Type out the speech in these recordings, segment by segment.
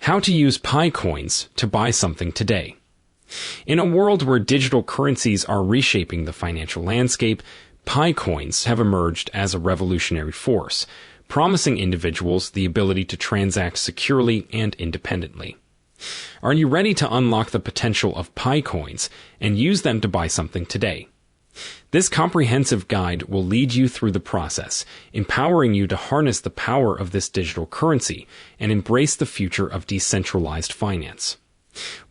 How to use PiCoins to buy something today. In a world where digital currencies are reshaping the financial landscape, PiCoins have emerged as a revolutionary force, promising individuals the ability to transact securely and independently. Are you ready to unlock the potential of PiCoins and use them to buy something today? This comprehensive guide will lead you through the process, empowering you to harness the power of this digital currency and embrace the future of decentralized finance.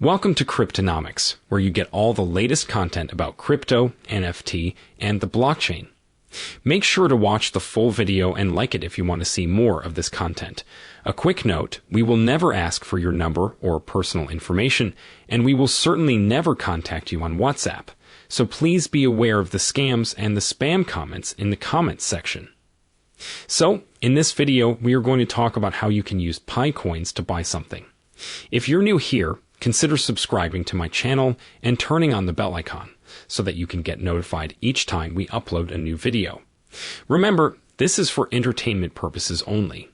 Welcome to Cryptonomics, where you get all the latest content about crypto, NFT, and the blockchain. Make sure to watch the full video and like it if you want to see more of this content. A quick note, we will never ask for your number or personal information, and we will certainly never contact you on WhatsApp. So please be aware of the scams and the spam comments in the comments section. So, in this video, we are going to talk about how you can use PiCoins to buy something. If you're new here, consider subscribing to my channel and turning on the bell icon so that you can get notified each time we upload a new video. Remember, this is for entertainment purposes only.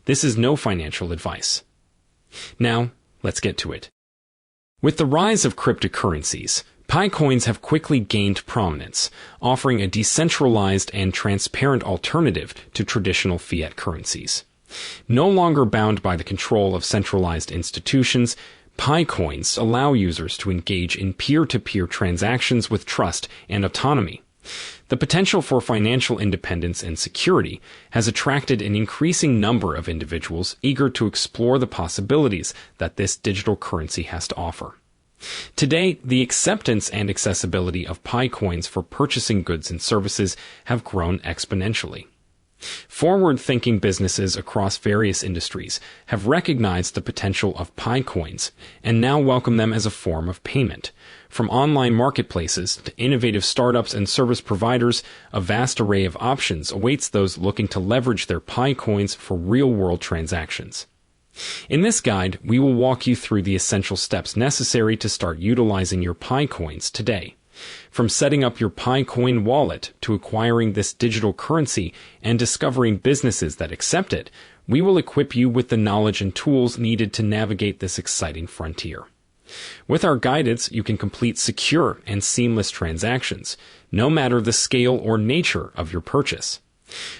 This is no financial advice. Now, let's get to it. With the rise of cryptocurrencies, PiCoins have quickly gained prominence, offering a decentralized and transparent alternative to traditional fiat currencies. No longer bound by the control of centralized institutions, PiCoins allow users to engage in peer-to-peer transactions with trust and autonomy. The potential for financial independence and security has attracted an increasing number of individuals eager to explore the possibilities that this digital currency has to offer. Today, the acceptance and accessibility of PiCoins for purchasing goods and services have grown exponentially. Forward-thinking businesses across various industries have recognized the potential of PiCoins and now welcome them as a form of payment. From online marketplaces to innovative startups and service providers, a vast array of options awaits those looking to leverage their PiCoins for real-world transactions. In this guide, we will walk you through the essential steps necessary to start utilizing your PiCoins today. From setting up your PiCoin wallet to acquiring this digital currency and discovering businesses that accept it, we will equip you with the knowledge and tools needed to navigate this exciting frontier. With our guidance, you can complete secure and seamless transactions, no matter the scale or nature of your purchase.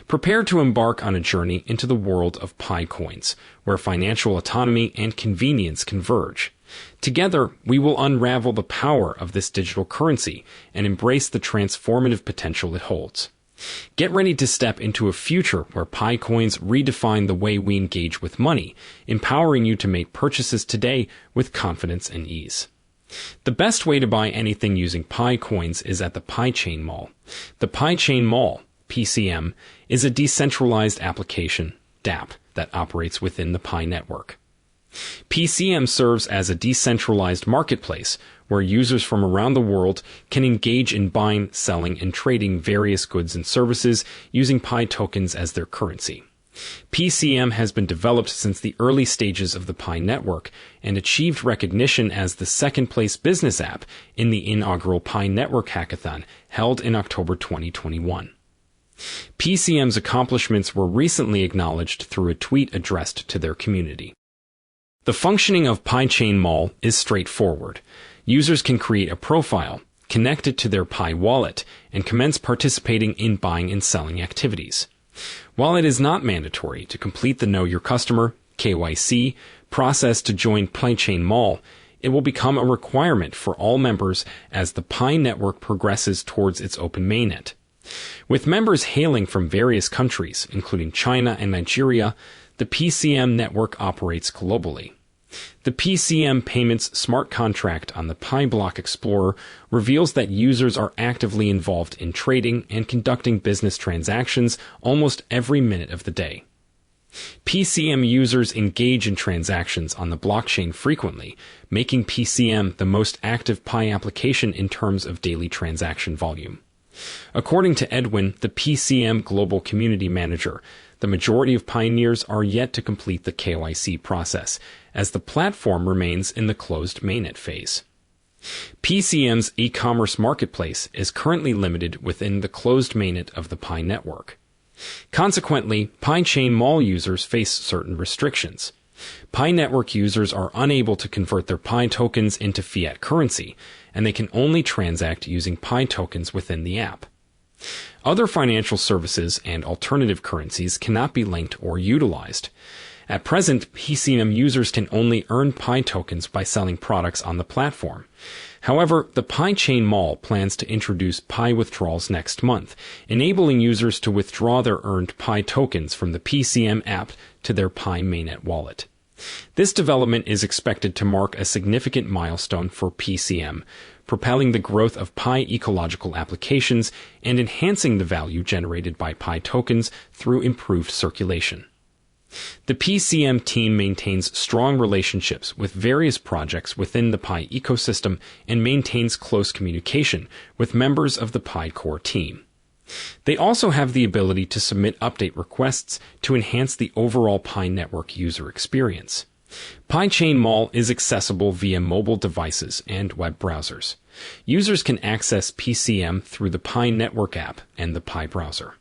Prepare to embark on a journey into the world of PiCoins, where financial autonomy and convenience converge. Together, we will unravel the power of this digital currency and embrace the transformative potential it holds. Get ready to step into a future where PiCoins redefine the way we engage with money, empowering you to make purchases today with confidence and ease. The best way to buy anything using PiCoins is at the PiChain Mall. The PiChain Mall, PCM, is a decentralized application, DApp, that operates within the Pi network. PCM serves as a decentralized marketplace where users from around the world can engage in buying, selling, and trading various goods and services using Pi tokens as their currency. PCM has been developed since the early stages of the Pi network and achieved recognition as the second-place business app in the inaugural Pi Network Hackathon held in October 2021. PCM's accomplishments were recently acknowledged through a tweet addressed to their community. The functioning of PiChain Mall is straightforward. Users can create a profile, connect it to their Pi wallet, and commence participating in buying and selling activities. While it is not mandatory to complete the Know Your Customer (KYC) process to join PiChain Mall, it will become a requirement for all members as the Pi network progresses towards its open mainnet. With members hailing from various countries, including China and Nigeria, the PCM network operates globally. The PCM Payments smart contract on the Pi Block Explorer reveals that users are actively involved in trading and conducting business transactions almost every minute of the day. PCM users engage in transactions on the blockchain frequently, making PCM the most active Pi application in terms of daily transaction volume. According to Edwin, the PCM Global Community Manager, the majority of pioneers are yet to complete the KYC process, as the platform remains in the closed mainnet phase. PCM's e-commerce marketplace is currently limited within the closed mainnet of the Pi network. Consequently, PiChain Mall users face certain restrictions. Pi network users are unable to convert their Pi tokens into fiat currency, and they can only transact using Pi tokens within the app. Other financial services and alternative currencies cannot be linked or utilized. At present, PiChain users can only earn Pi tokens by selling products on the platform. However, the PiChain Mall plans to introduce Pi Withdrawals next month, enabling users to withdraw their earned Pi tokens from the PiChain app to their Pi mainnet wallet. This development is expected to mark a significant milestone for PiChain, propelling the growth of Pi ecological applications and enhancing the value generated by Pi tokens through improved circulation. The PiChain team maintains strong relationships with various projects within the Pi ecosystem and maintains close communication with members of the Pi core team. They also have the ability to submit update requests to enhance the overall Pi network user experience. PiChain Mall is accessible via mobile devices and web browsers. Users can access PiChain through the Pi network app and the Pi browser.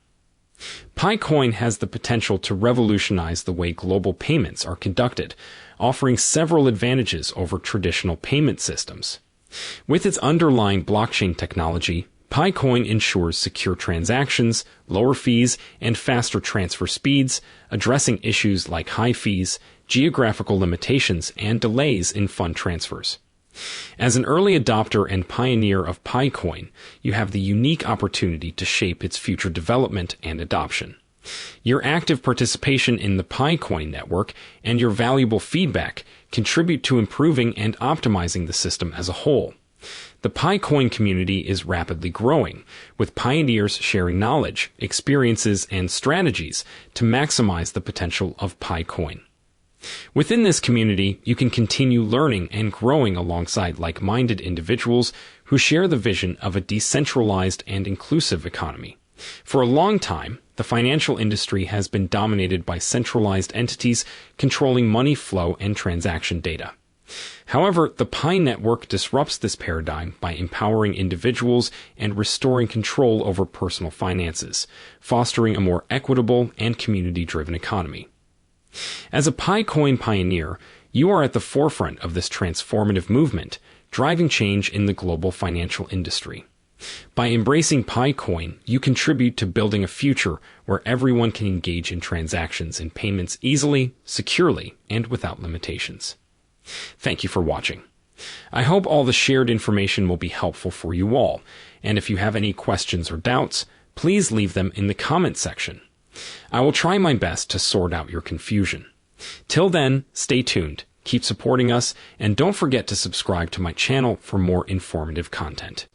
PiCoin has the potential to revolutionize the way global payments are conducted, offering several advantages over traditional payment systems. With its underlying blockchain technology, PiCoin ensures secure transactions, lower fees, and faster transfer speeds, addressing issues like high fees, geographical limitations, and delays in fund transfers. As an early adopter and pioneer of PiCoin, you have the unique opportunity to shape its future development and adoption. Your active participation in the PiCoin network and your valuable feedback contribute to improving and optimizing the system as a whole. The PiCoin community is rapidly growing, with pioneers sharing knowledge, experiences, and strategies to maximize the potential of PiCoin. Within this community, you can continue learning and growing alongside like-minded individuals who share the vision of a decentralized and inclusive economy. For a long time, the financial industry has been dominated by centralized entities controlling money flow and transaction data. However, the Pi network disrupts this paradigm by empowering individuals and restoring control over personal finances, fostering a more equitable and community-driven economy. As a PiCoin pioneer, you are at the forefront of this transformative movement, driving change in the global financial industry. By embracing PiCoin, you contribute to building a future where everyone can engage in transactions and payments easily, securely, and without limitations. Thank you for watching. I hope all the shared information will be helpful for you all, and if you have any questions or doubts, please leave them in the comment section. I will try my best to sort out your confusion. Till then, stay tuned, keep supporting us, and don't forget to subscribe to my channel for more informative content.